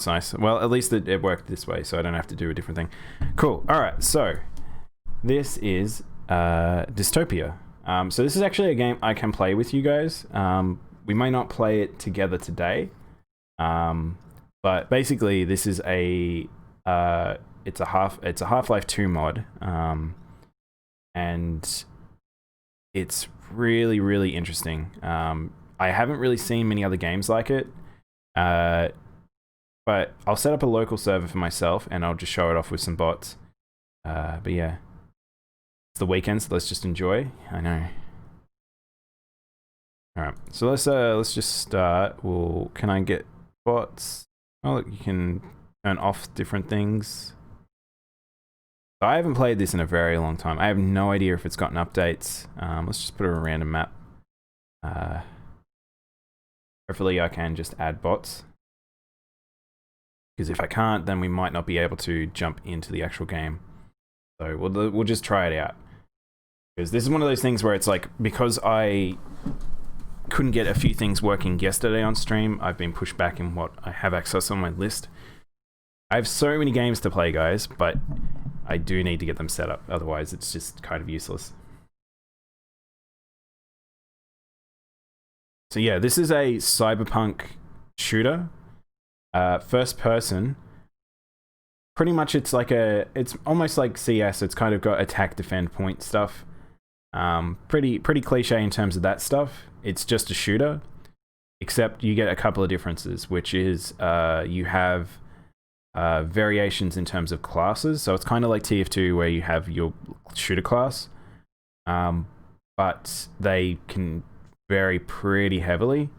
It's nice. Well, at least it worked this way, so I don't have to do a different thing. Cool. All right, so this is Dystopia. So this is actually a game I can play with you guys. We may not play it together today, but basically this is it's a Half-Life 2 mod, and it's really interesting. I haven't really seen many other games like it. But I'll set up a local server for myself and I'll just show it off with some bots. But yeah, it's the weekend, so let's just enjoy. I know. All right, so let's just start. Well, can I get bots? Oh, look, you can turn off different things. I haven't played this in a very long time. I have no idea if it's gotten updates. Let's just put a random map. Hopefully I can just add bots. Because if I can't, then we might not be able to jump into the actual game. So we'll just try it out. Because this is one of those things where it's like, because I couldn't get a few things working yesterday on stream, I've been pushed back in what I have access on my list. I have so many games to play, guys, but I do need to get them set up. Otherwise, it's just kind of useless. So yeah, this is a cyberpunk shooter. First person. Pretty much it's almost like CS. It's kind of got attack, defend, point stuff. Pretty cliche in terms of that stuff. It's just a shooter, except you get a couple of differences, which is you have variations in terms of classes. So it's kind of like TF2 where you have your shooter class, but they can vary pretty heavily.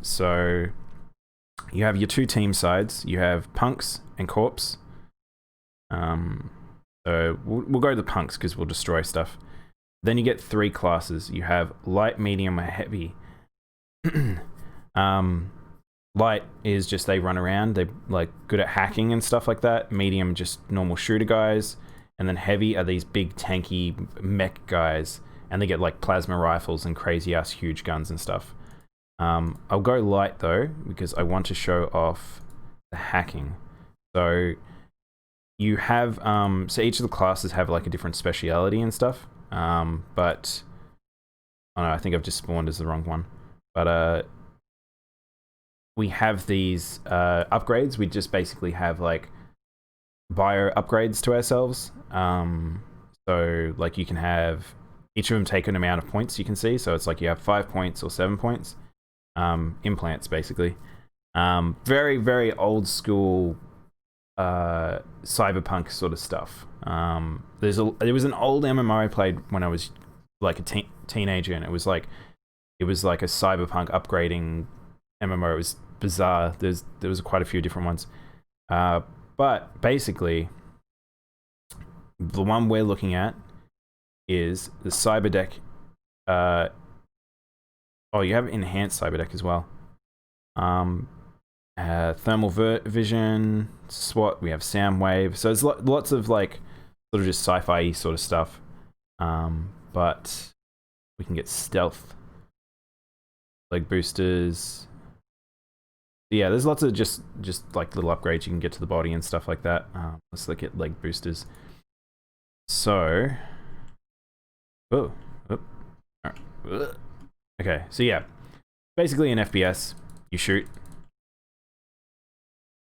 So you have your two team sides. You have punks and corps. So we'll go to the punks because we'll destroy stuff. Then you get three classes. You have light, medium, and heavy. Light is just they run around. They're like good at hacking and stuff like that. Medium, just normal shooter guys. And then heavy are these big tanky mech guys. And they get like plasma rifles and crazy ass huge guns and stuff. I'll go light though, because I want to show off the hacking. So you have, so each of the classes have like a different speciality and stuff. But, oh no, I think I've just spawned as the wrong one. But, we have these, upgrades. We just basically have like bio upgrades to ourselves. So like you can have, each of them take an amount of points you can see. So it's like you have 5 points or 7 points. Implants basically. Very old school cyberpunk sort of stuff. There was an old MMO I played when I was like a teenager, and it was like a cyberpunk upgrading MMO. It was bizarre. There was quite a few different ones, but basically the one we're looking at is the cyberdeck. Oh, you have enhanced cyberdeck as well. Thermal vision, SWAT. We have sound wave. So there's lots of like sort of just sci-fi sort of stuff. But we can get stealth, leg boosters. Yeah, there's lots of just like little upgrades you can get to the body and stuff like that. Let's look at leg boosters. So, all right. Okay, so yeah, basically an FPS, you shoot.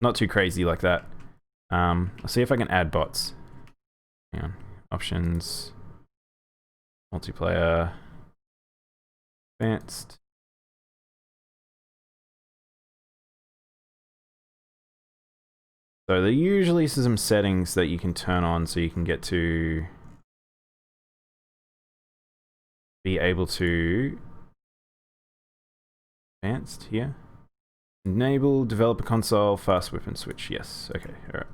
Not too crazy like that. I'll see if I can add bots. Hang on, options, multiplayer, advanced. So there usually is some settings that you can turn on so you can get to be able to advanced here. Enable developer console, fast weapon switch. Yes. Okay. All right.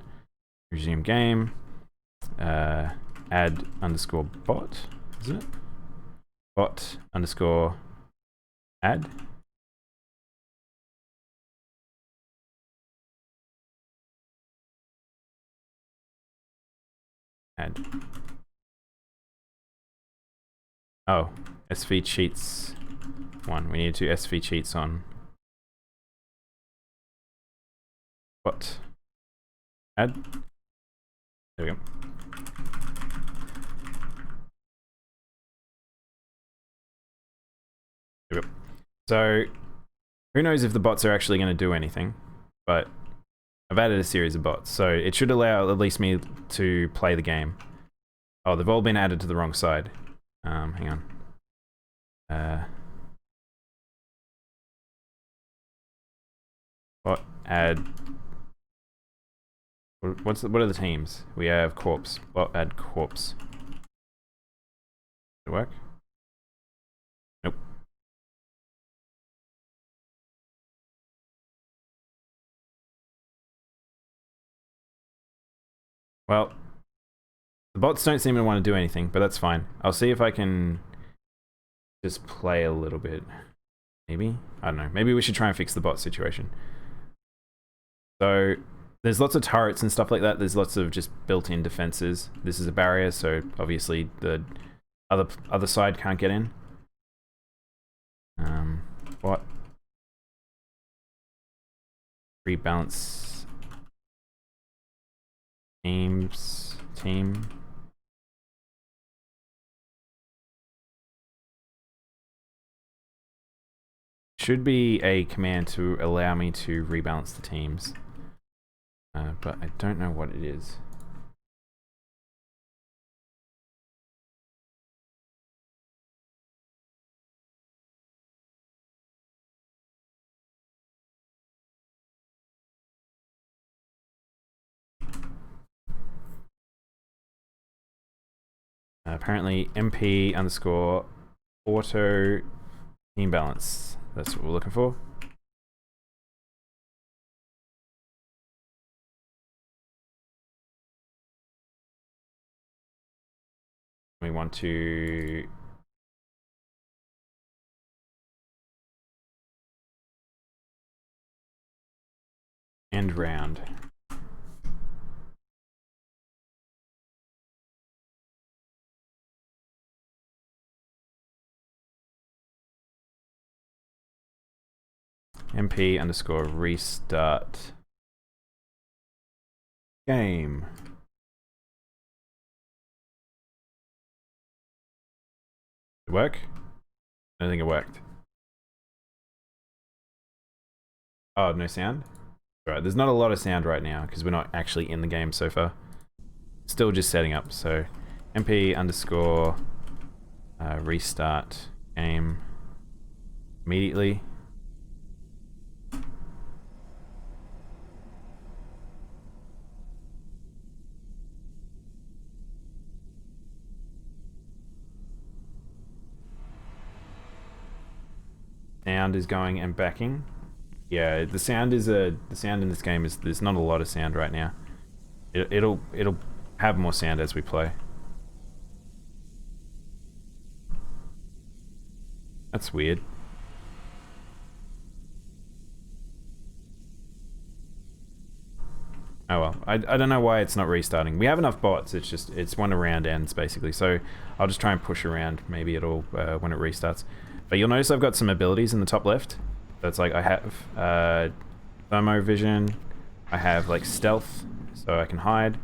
Resume game. Add underscore bot. Is it? Bot underscore add. Add. Oh, SV cheats. One. We need to SV cheats on. What? Add. There we go. There we go. So, who knows if the bots are actually going to do anything, but I've added a series of bots, so it should allow at least me to play the game. Oh, they've all been added to the wrong side. Hang on. Bot add. What are the teams? We have corpse. Bot add corpse. Did it work? Nope. Well, the bots don't seem to want to do anything, but that's fine. I'll see if I can just play a little bit. Maybe? I don't know. Maybe we should try and fix the bot situation. So, there's lots of turrets and stuff like that. There's lots of just built-in defenses. This is a barrier, so obviously the other side can't get in. What? Rebalance team. Should be a command to allow me to rebalance the teams. But I don't know what it is. Apparently MP underscore auto team balance. That's what we're looking for. We want to end round. MP underscore restart game. Did it work? I don't think it worked. Oh, no sound? Alright, there's not a lot of sound right now because we're not actually in the game so far. Still just setting up, so MP underscore restart game immediately. Sound is going and backing. Yeah, the sound in this game is there's not a lot of sound right now. It'll have more sound as we play. That's weird. Oh well, I don't know why it's not restarting. We have enough bots, it's when a round ends basically, so I'll just try and push around, maybe it'll, when it restarts. But you'll notice I've got some abilities in the top left. That's like, I have thermo vision, I have like stealth, so I can hide.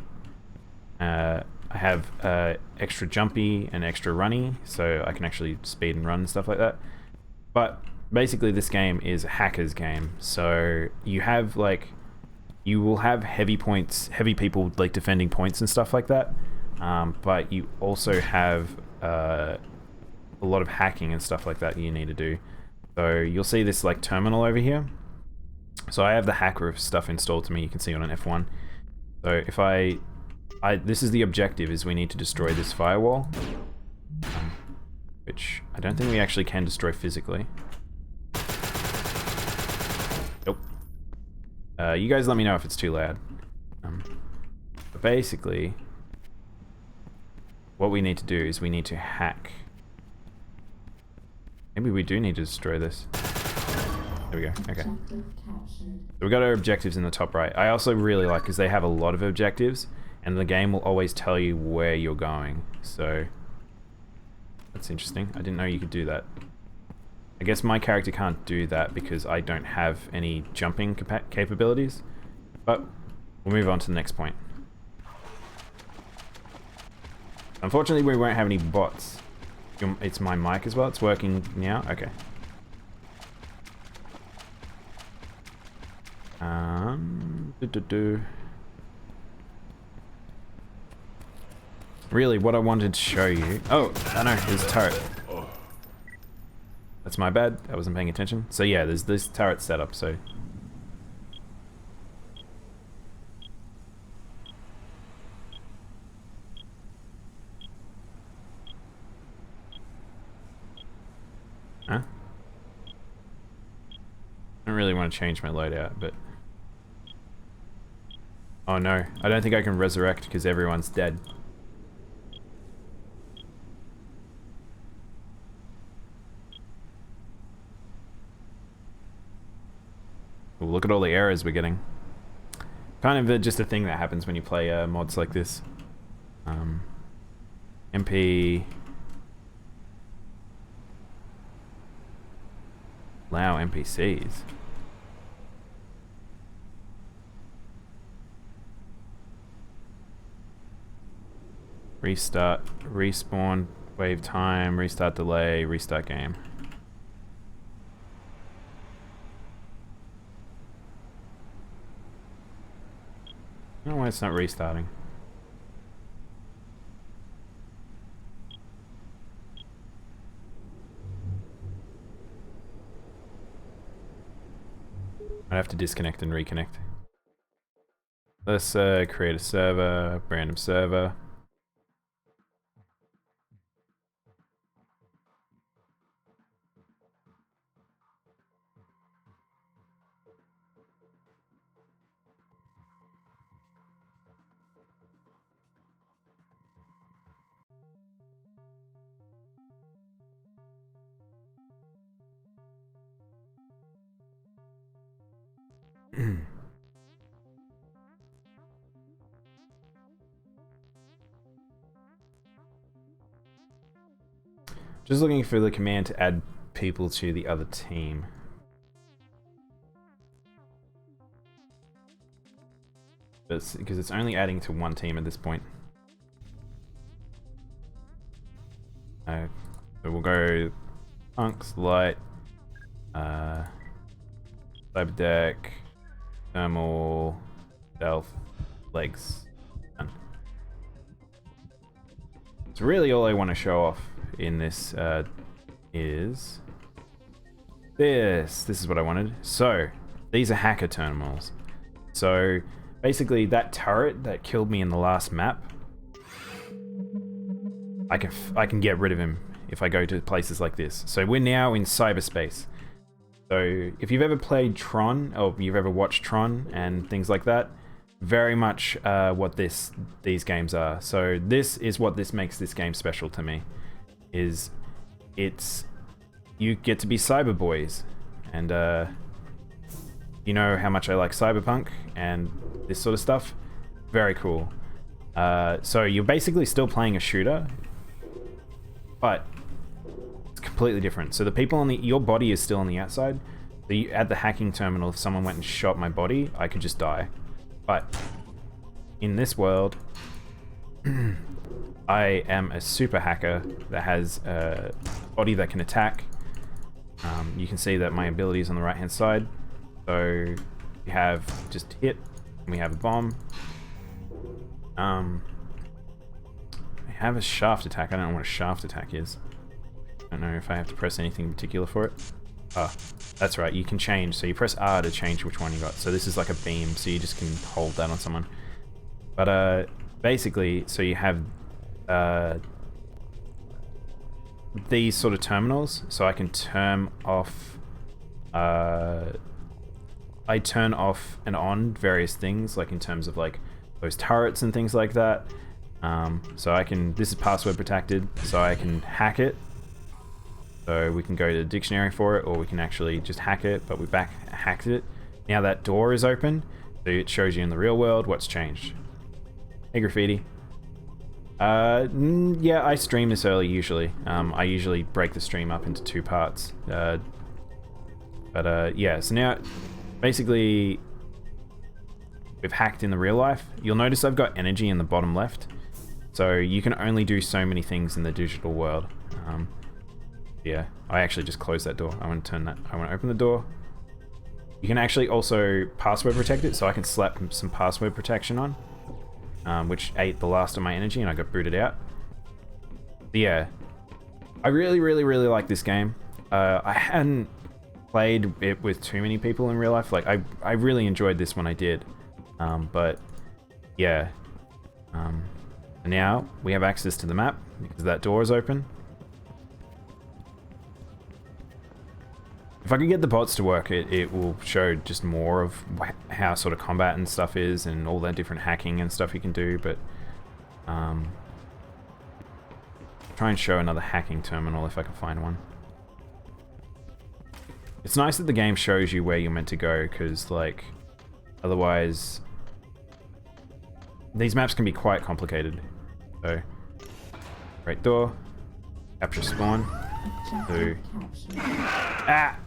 I have extra jumpy and extra runny, so I can actually speed and run and stuff like that. But basically this game is a hacker's game, so you have like, you will have heavy people like defending points and stuff like that, but you also have a lot of hacking and stuff like that you need to do. So you'll see this like terminal over here. So I have the hacker stuff installed to me, you can see it on F1. So if this is the objective, is we need to destroy this firewall, which I don't think we actually can destroy physically. Nope. You guys let me know if it's too loud. But basically, what we need to do is we need to hack. Maybe we do need to destroy this. There we go, okay. So we got our objectives in the top right. I also really like, because they have a lot of objectives, and the game will always tell you where you're going. So, that's interesting. I didn't know you could do that. I guess my character can't do that because I don't have any jumping capabilities. But we'll move on to the next point. Unfortunately, we won't have any bots. It's my mic as well. It's working now. Okay. Really, what I wanted to show you... Oh, I know, there's a turret. That's my bad. I wasn't paying attention. So yeah, there's this turret setup, so... Huh? I don't really want to change my loadout, but... Oh no, I don't think I can resurrect because everyone's dead. Ooh, look at all the errors we're getting. Kind of just a thing that happens when you play mods like this. MP... Allow NPCs. Restart, respawn, wave time, restart delay, restart game. I don't know why it's not restarting. I'd have to disconnect and reconnect. Let's create a server, random server. Just looking for the command to add people to the other team. Because it's only adding to one team at this point. So we'll go Punks, Light, Cyber Deck, Thermal, Stealth, Legs. Done. So really all I want to show off in this is this. This is what I wanted. So these are hacker terminals. So basically that turret that killed me in the last map, I can get rid of him if I go to places like this. So we're now in cyberspace. So if you've ever played Tron, or you've ever watched Tron and things like that, very much what these games are. So this is what this makes this game special to me. Is you get to be cyber boys, and you know how much I like cyberpunk and this sort of stuff. Very cool. So you're basically still playing a shooter, but it's completely different. So the people on your body is still on the outside. So at the hacking terminal, if someone went and shot my body, I could just die. But in this world, I am a super hacker that has a body that can attack. You can see that my ability is on the right hand side. So we have just hit, and we have a bomb. I have a shaft attack. I don't know what a shaft attack is. I don't know if I have to press anything in particular for it. Oh, that's right, you can change. So you press R to change which one you got. So this is like a beam, so you just can hold that on someone. But basically, so you have these sort of terminals, so I can turn off I turn off and on various things, like in terms of like those turrets and things like that. So I can, this is password protected, so I can hack it. So we can go to the dictionary for it, or we can actually just hack it, but we hacked it. Now that door is open, so it shows you in the real world what's changed. Hey Graffiti. Yeah, I stream this early usually. I usually break the stream up into 2 parts. Yeah, so now basically we've hacked in the real life. You'll notice I've got energy in the bottom left. So you can only do so many things in the digital world. Yeah, I actually just closed that door. I want to turn that. I want to open the door. You can actually also password protect it, so I can slap some password protection on, which ate the last of my energy and I got booted out. But yeah, I really, really, really like this game. I hadn't played it with too many people in real life. Like, I really enjoyed this when I did. But yeah. And now we have access to the map because that door is open. If I could get the bots to work, it will show just more of how sort of combat and stuff is and all that different hacking and stuff you can do, but try and show another hacking terminal if I can find one. It's nice that the game shows you where you're meant to go, because like otherwise these maps can be quite complicated. So right door, capture spawn, two. Ah!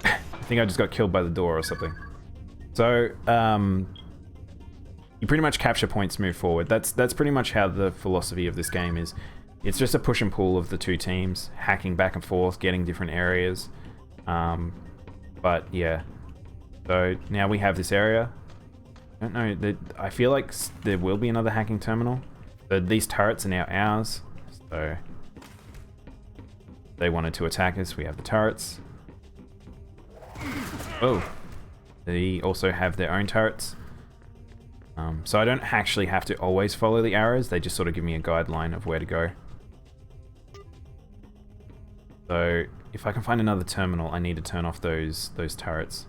I think I just got killed by the door or something. So, you pretty much capture points to move forward. That's pretty much how the philosophy of this game is. It's just a push and pull of the two teams, hacking back and forth, getting different areas. But yeah. So now we have this area. I don't know, I feel like there will be another hacking terminal. But these turrets are now ours. So they wanted to attack us, we have the turrets. Oh, they also have their own turrets. So I don't actually have to always follow the arrows, they just sort of give me a guideline of where to go. So if I can find another terminal, I need to turn off those turrets.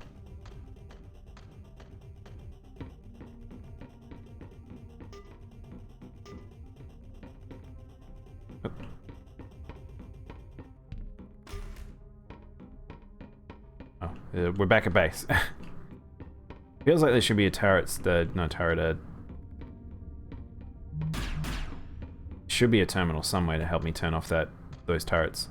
We're back at base. Feels like there should be a turret. Should be a terminal somewhere to help me turn off those turrets.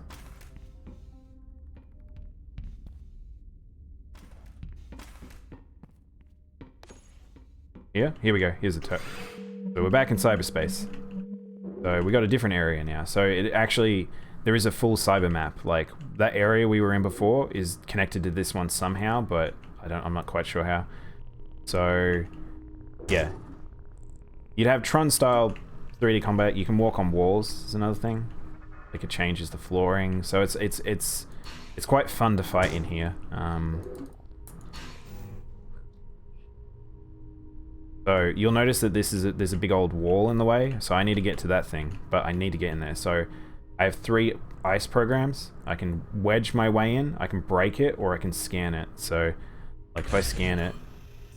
Here we go. Here's a turret. So we're back in cyberspace. So we got a different area now. So it actually, there is a full cyber map. Like that area we were in before is connected to this one somehow, but I'm not quite sure how. So yeah, you'd have Tron style 3D combat. You can walk on walls is another thing. Like it changes the flooring. So it's quite fun to fight in here. So you'll notice that there's a big old wall in the way, so I need to get to that thing, but I need to get in there. So I have 3 ice programs. I can wedge my way in, I can break it, or I can scan it. So like if I scan it,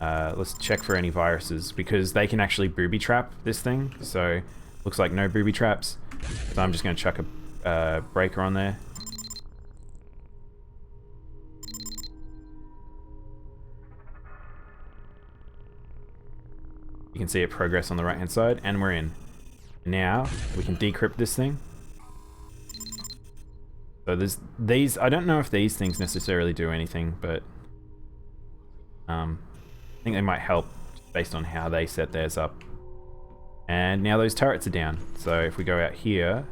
let's check for any viruses, because they can actually booby trap this thing. So looks like no booby traps. So I'm just going to chuck a breaker on there. You can see it progress on the right hand side, and we're in. Now we can decrypt this thing. So there's these, I don't know if these things necessarily do anything, but I think they might help based on how they set theirs up. And now those turrets are down. So if we go out here,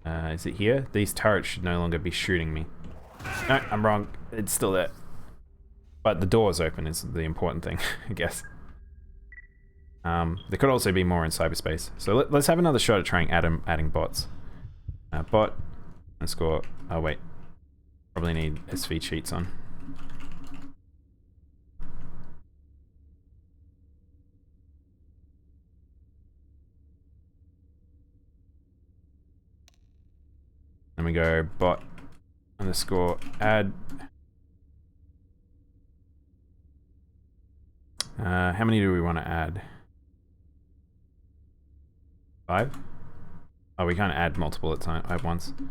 is it here? These turrets should no longer be shooting me. No, I'm wrong. It's still there. But the door's open is the important thing, I guess. There could also be more in cyberspace. So let's have another shot at trying adding bots. Bot, and score. Oh wait, probably need SV cheats on. Then we go bot underscore add. How many do we want to add? 5? Oh, we can't add multiple at once. I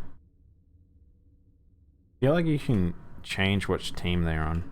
feel like you can change which team they're on.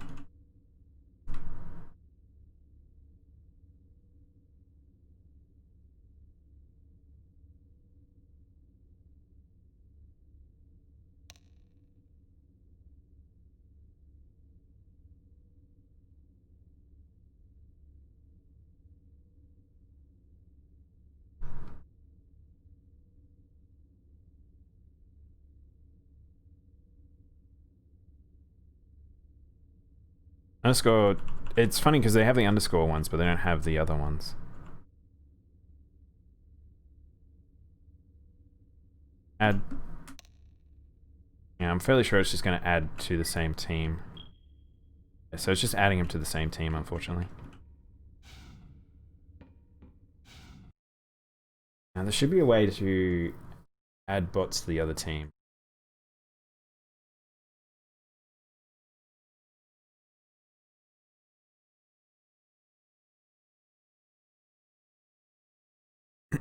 Underscore. It's funny because they have the underscore ones, but they don't have the other ones. Add. Yeah, I'm fairly sure it's just going to add to the same team. Yeah, so it's just adding them to the same team, unfortunately. Now there should be a way to add bots to the other team.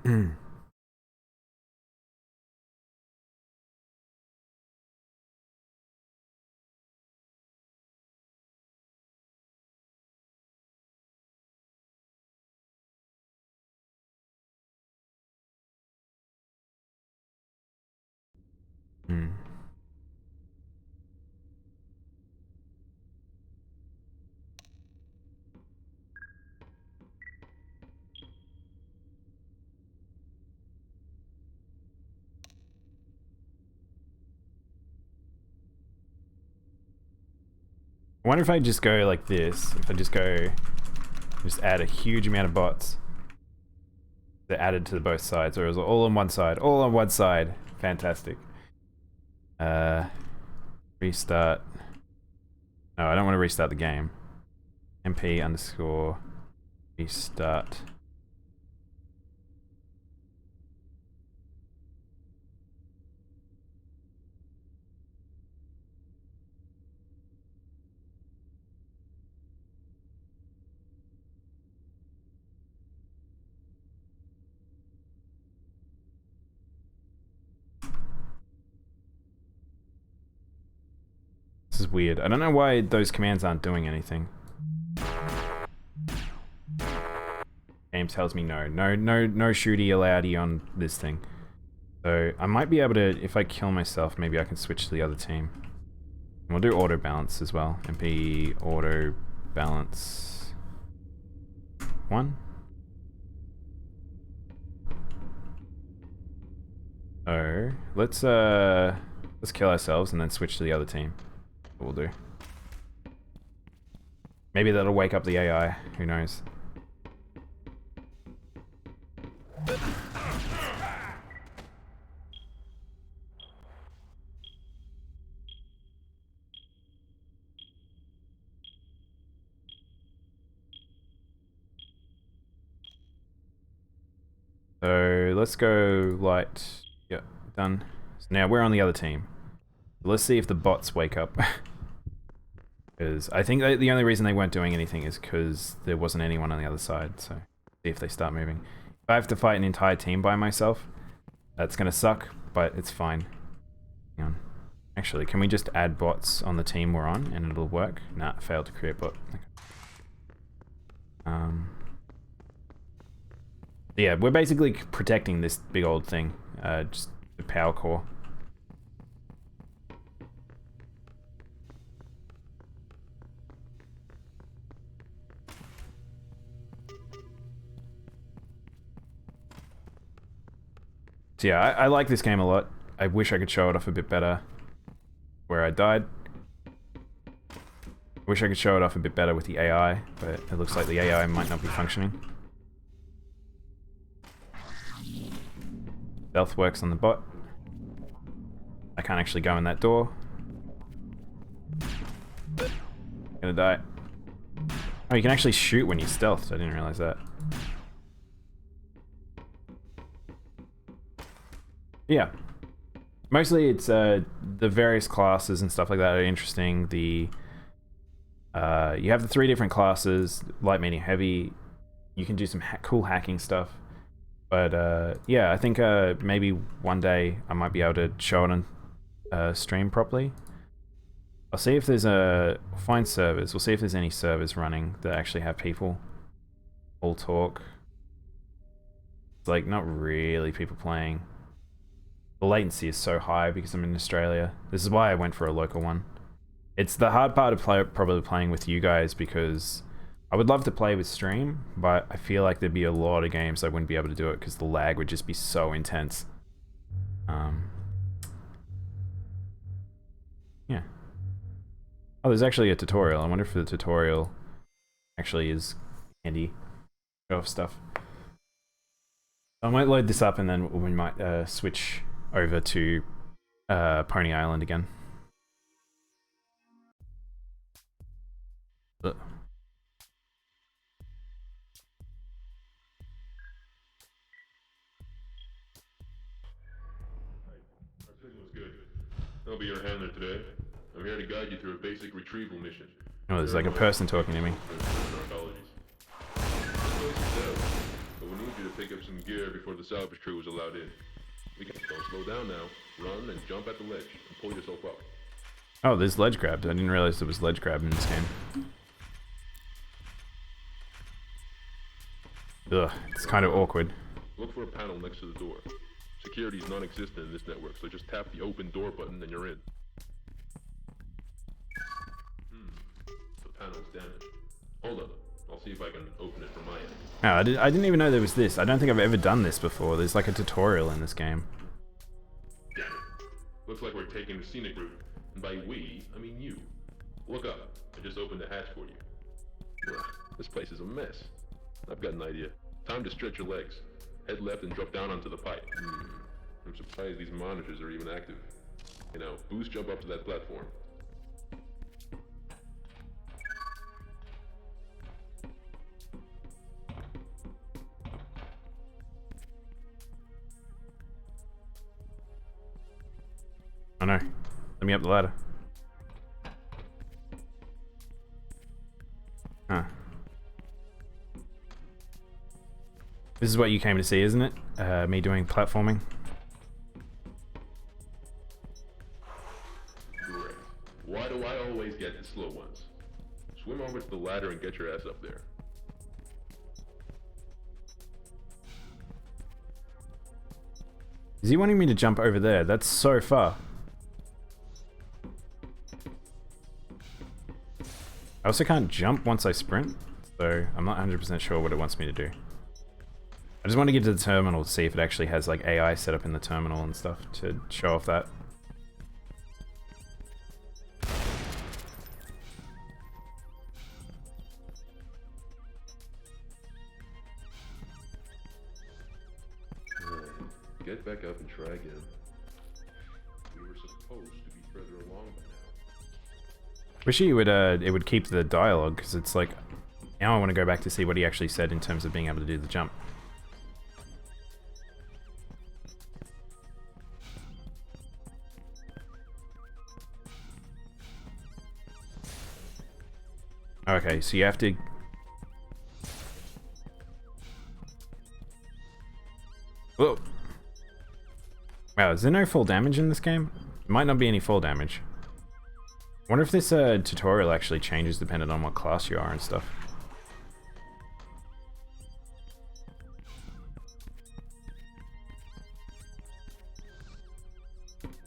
Hmm. I wonder if I just go like this. If I just go, just add a huge amount of bots. They're added to both sides, or is it all on one side? All on one side. Fantastic. Restart. No, I don't want to restart the game. MP underscore restart. This is weird. I don't know why those commands aren't doing anything. Game tells me no shooty alloudty on this thing. So I might be able to, if I kill myself, maybe I can switch to the other team. And we'll do auto balance as well. MP auto balance 1. So let's kill ourselves and then switch to the other team. What we'll do. Maybe that'll wake up the AI. Who knows? So let's go light. Yep, done. So now we're on the other team. Let's see if the bots wake up. Because I think the only reason they weren't doing anything is because there wasn't anyone on the other side. So see if they start moving. If I have to fight an entire team by myself, that's gonna suck, but it's fine. Hang on. Actually, can we just add bots on the team we're on and it'll work? Nah, failed to create bot. Okay. Yeah, we're basically protecting this big old thing. Just the power core. So yeah, I like this game a lot. I wish I could show it off a bit better where I died. I wish I could show it off a bit better with the AI, but it looks like the AI might not be functioning. Stealth works on the bot. I can't actually go in that door. Gonna die. Oh, you can actually shoot when you stealthed. I didn't realize that. Yeah. Mostly it's the various classes and stuff like that are interesting. The you have the 3 different classes, light, medium, heavy. You can do some cool hacking stuff. But yeah, I think maybe one day I might be able to show it on stream properly. I'll see if there's find servers. We'll see if there's any servers running that actually have people all talk. It's like not really people playing. The latency is so high because I'm in Australia. This is why I went for a local one. It's the hard part of probably playing with you guys because I would love to play with stream, but I feel like there'd be a lot of games I wouldn't be able to do it because the lag would just be so intense. Yeah. Oh, there's actually a tutorial. I wonder if the tutorial actually is handy. Show off stuff. I might load this up and then we might switch over to Pony Island again. Ugh. Our signal's good. I'll be your handler today. I'm here to guide you through a basic retrieval mission. Oh, there's like a person talking to me. But we need you to pick up some gear before the salvage crew is allowed in. Don't slow down now. Run and jump at the ledge and pull yourself up. Oh, there's ledge grabs. I didn't realize there was ledge grab in this game. Ugh, it's kind of awkward. Look for a panel next to the door. Security is non-existent in this network, so just tap the open door button and you're in. The panel's damaged. Hold up. I'll see if I can open it from my end. Oh, I didn't even know there was this. I don't think I've ever done this before. There's like a tutorial in this game. Damn it. Looks like we're taking the scenic route. And by we, I mean you. Look up. I just opened the hatch for you. Ugh, this place is a mess. I've got an idea. Time to stretch your legs. Head left and drop down onto the pipe. I'm surprised these monitors are even active. You know, boost jump up to that platform. Oh no. Let me up the ladder. Huh. This is what you came to see, isn't it? Me doing platforming. Correct. Why do I always get the slow ones? Swim over to the ladder and get your ass up there. Is he wanting me to jump over there? That's so far. I also can't jump once I sprint, so I'm not 100% sure what it wants me to do. I just want to get to the terminal to see if it actually has like AI set up in the terminal and stuff to show off that. Get back up and try again. We were supposed to be further along by now. Wish it would keep the dialogue, because it's like, now I want to go back to see what he actually said in terms of being able to do the jump. Okay, so you have to... Whoa! Wow, is there no fall damage in this game? There might not be any fall damage. I wonder if this tutorial actually changes depending on what class you are and stuff.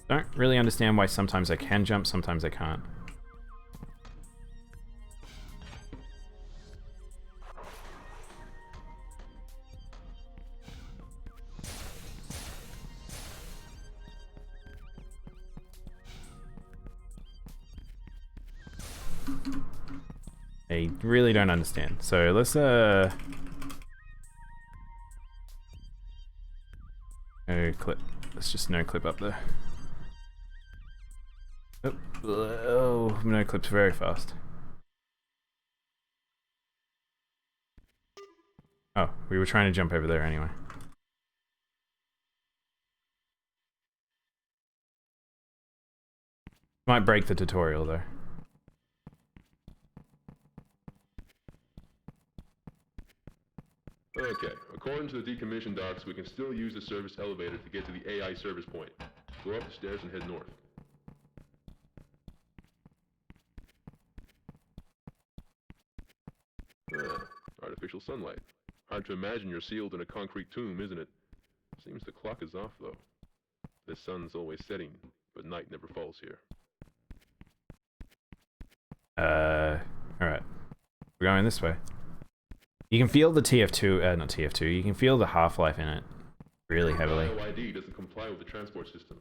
Don't really understand why sometimes I can jump, sometimes I can't. I really don't understand. So let's no clip. Let's just no clip up there. Oh, no clips very fast. Oh, we were trying to jump over there anyway. Might break the tutorial though. Okay, according to the decommissioned docs, we can still use the service elevator to get to the AI service point. Go up the stairs and head north. Artificial sunlight. Hard to imagine you're sealed in a concrete tomb, isn't it? Seems the clock is off, though. The sun's always setting, but night never falls here. Alright. We're going this way. You can feel the TF2, not TF2, you can feel the half-life in it really heavily. ID doesn't comply with the transport system.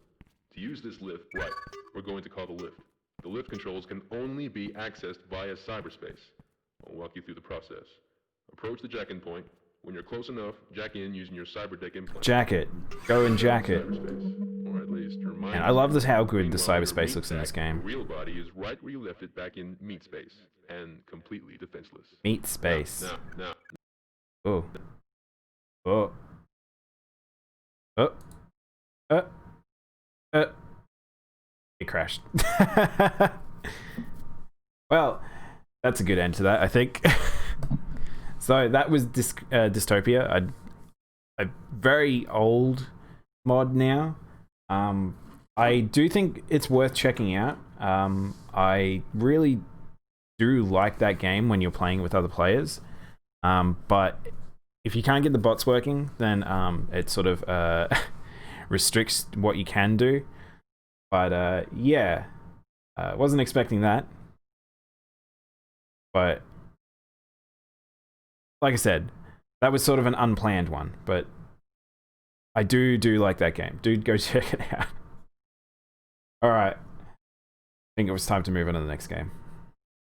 To use this lift, right, we're going to call the lift. The lift controls can only be accessed via cyberspace. I'll walk you through the process. Approach the jack-in point. When you're close enough, jack in using your cyberdeck implant. Jack it. Go and jack it. Cyberspace, or at least remind And I love this how good the Meanwhile, your cyberspace meat looks in this sack, game. The real body is right where you left it back in meat space, and completely defenseless. Meat space. Now. Oh. Oh. Oh. It crashed. Well, that's a good end to that, I think. So that was Dystopia, a very old mod now. I do think it's worth checking out. I really do like that game when you're playing with other players. But if you can't get the bots working, then it sort of restricts what you can do. But yeah, wasn't expecting that. But like I said, that was sort of an unplanned one. But I do like that game. Dude, go check it out. All right. I think it was time to move on to the next game.